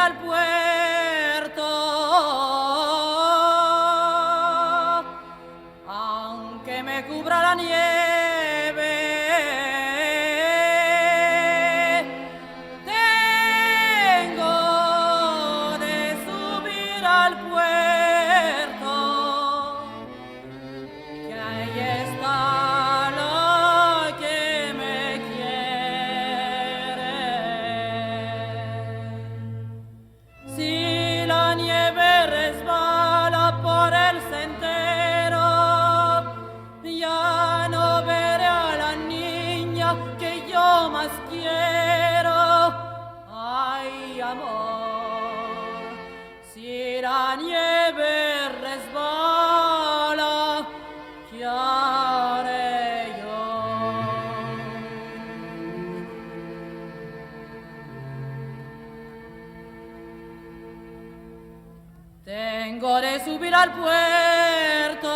al puerto, aunque me cubra la nieve, tengo de subir al puerto, que ahí está la que me quiere. Si la nieve resbala por el sendero, ya no veré a la niña que yo más quiero. Ay, amor, si la nieve resbala, ¿qué haré yo? Tengo de subir al puerto,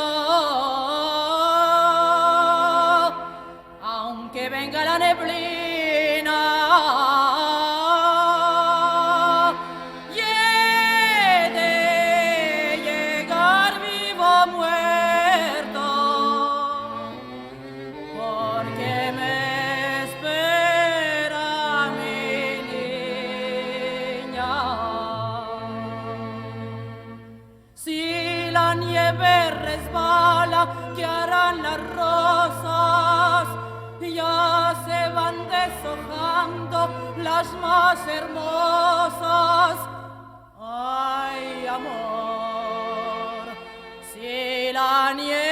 aunque venga la neblina, y he de llegar vivo o muerto, porque me espera mi niña. Si la nieve resbala, ¿qué harán las rosas? Ya se van deshojando las más hermosas. Ay, amor, si la nieve